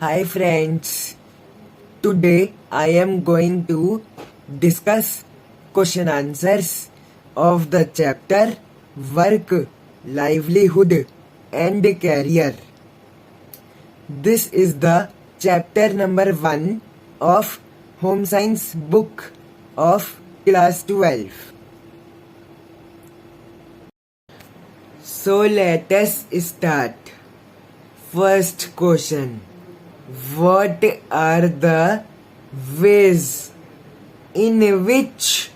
Hi friends, today I am going to discuss question answers of the chapter Work, Livelihood and Career. This is the chapter number 1 of Home Science book of class 12. So let us start. First question. What are the ways in which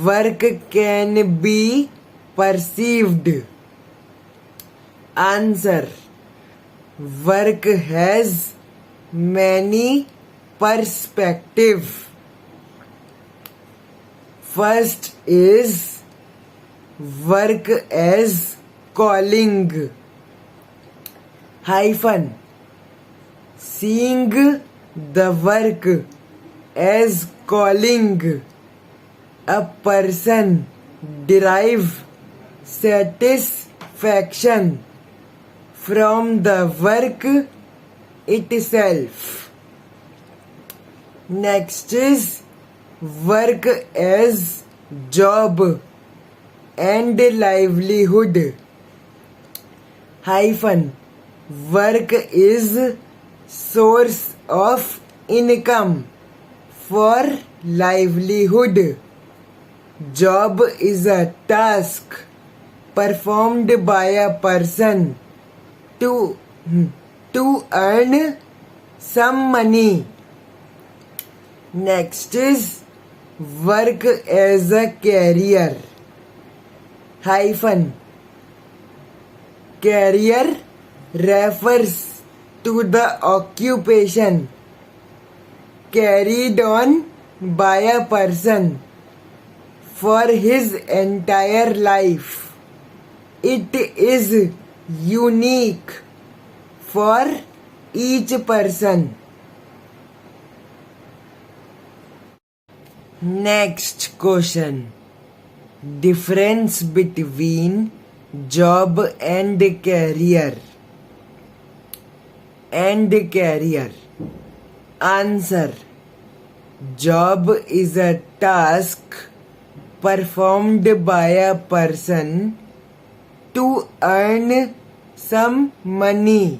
work can be perceived? Answer. Work has many perspectives. First is work as calling. Hyphen. Seeing the work as calling, a person derive satisfaction from the work itself. Next is work as job and livelihood. Hyphen. Work is source of income for livelihood. Job is a task performed by a person to earn some money. Next is work as a career. Hyphen. Career refers to the occupation carried on by a person for his entire life. It is unique for each person. Next question. Difference between job and career. Answer. Job is a task performed by a person to earn some money.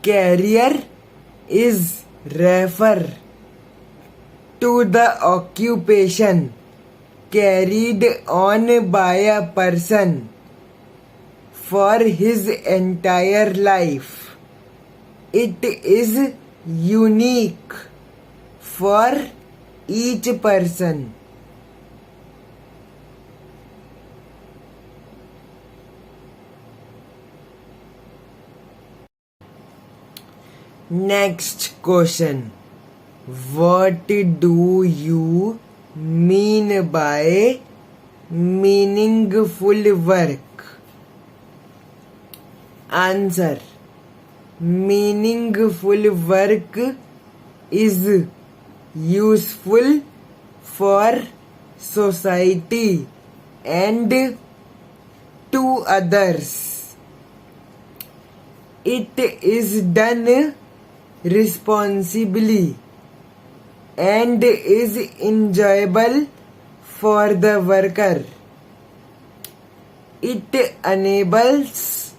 Career is refer to the occupation carried on by a person for his entire life. It is unique for each person. Next question. What do you mean by meaningful work? Answer. Meaningful work is useful for society and to others. It is done responsibly and is enjoyable for the worker. It enables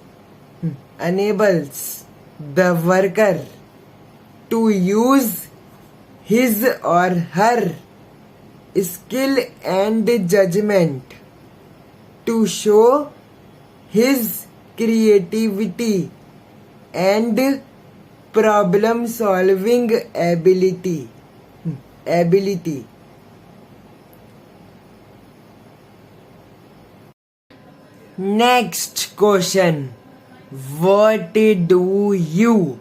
the worker to use his or her skill and judgment to show his creativity and problem solving ability. Next question. What do you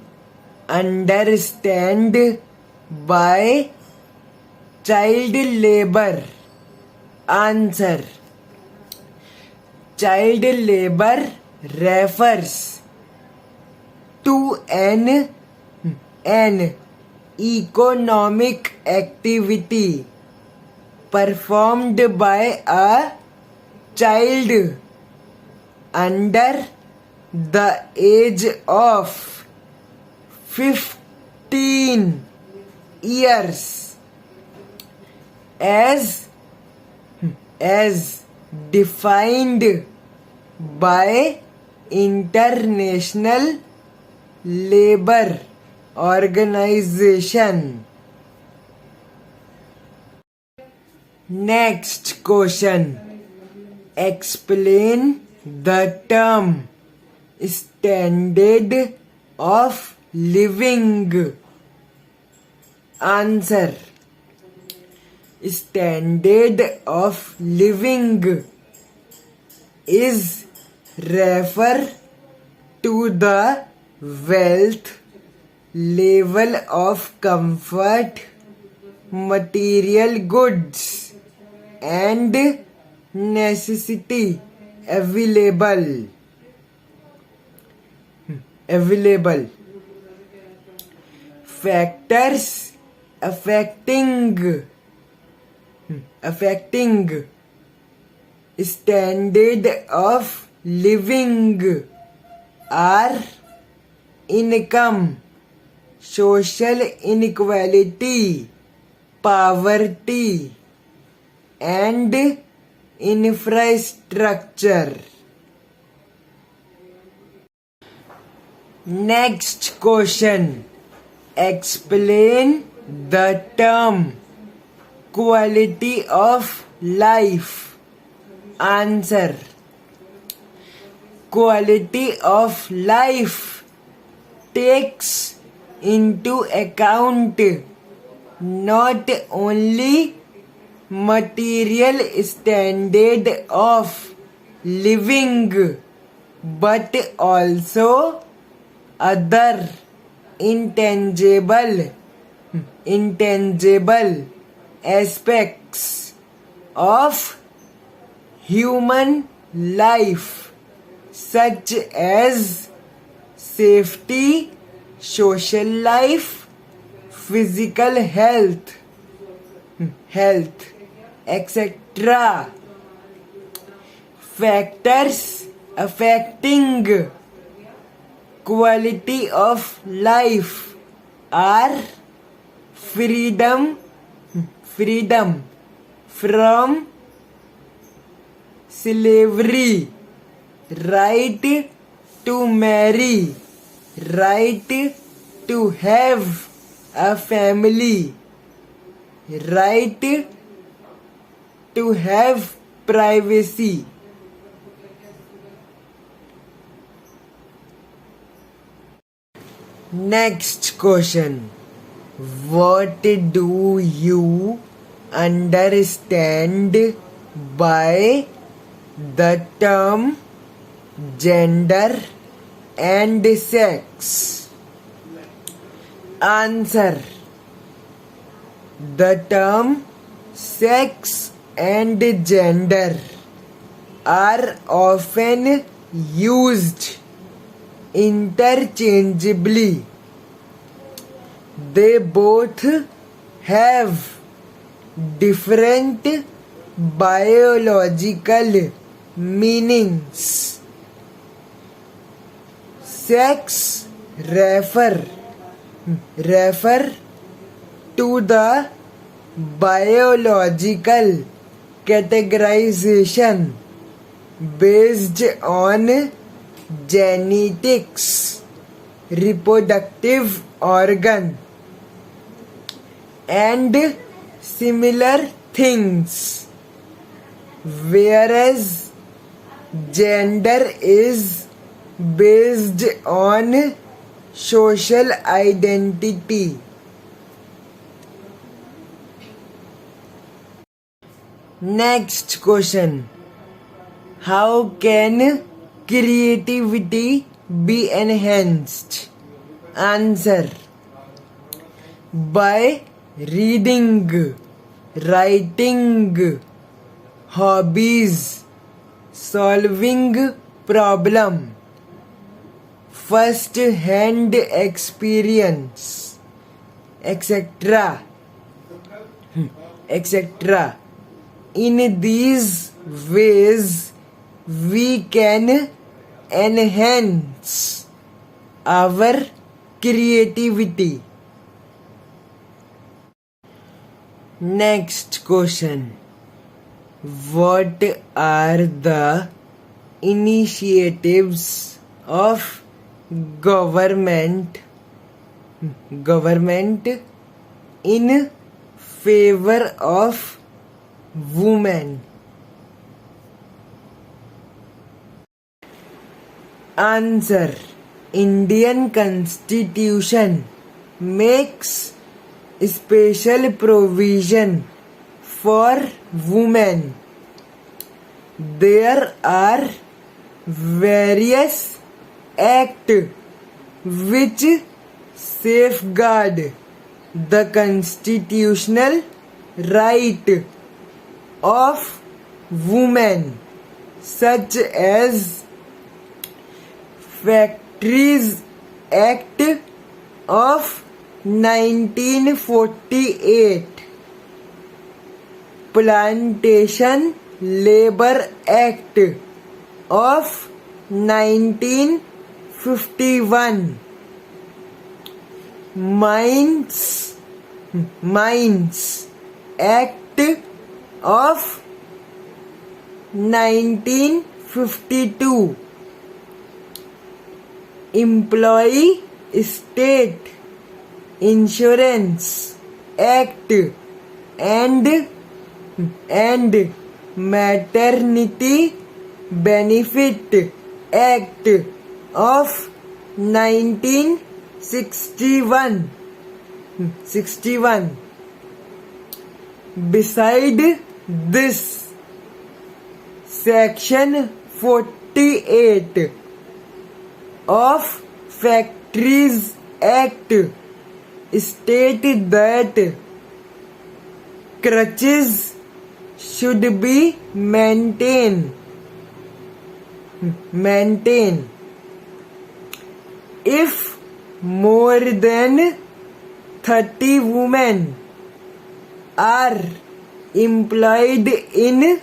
understand by child labor? Answer. Child labor refers to an economic activity performed by a child under the age of 15 years as defined by International Labour Organization. Next question. Explain the term standard of living. Answer. Standard of living is refer to the wealth level of comfort, material goods and necessity available. Factors affecting standard of living are income, social inequality, poverty and infrastructure. Next question. Explain the term quality of life. Answer. Quality of life takes into account not only material standard of living but also other intangible aspects of human life such as safety, social life, physical health, etc. Factors affecting quality of life are freedom from slavery, right to marry, right to have a family, right to have privacy. Next question. What do you understand by the term gender and sex? Answer. The term sex and gender are often used interchangeably. They both have different biological meanings. Sex refer to the biological categorization based on genetics, reproductive organ and similar things, whereas gender is based on social identity. Next question. How can creativity be enhanced? Answer. By reading, writing, hobbies, solving problem, first hand experience, etc. In these ways we can enhance our creativity. Next question. What are the initiatives of government in favor of women? Answer. Indian Constitution makes special provision for women. There are various acts which safeguard the constitutional right of women, such as Factories Act of 1948, Plantation Labor Act of 1951, Mines Act of 1952, Employee State Insurance Act and Maternity Benefit Act of 1961. Beside this, Section 48 of Factories Act stated that crutches should be maintained if more than 30 women are employed in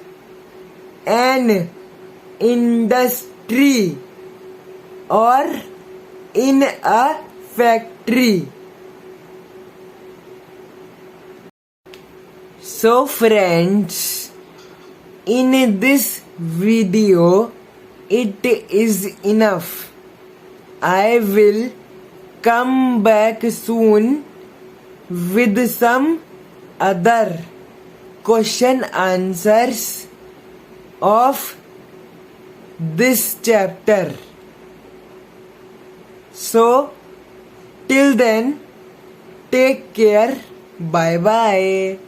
an industry or in a factory. So friends, in this video it is enough. I will come back soon with some other question answers of this chapter. So till then, take care. Bye bye.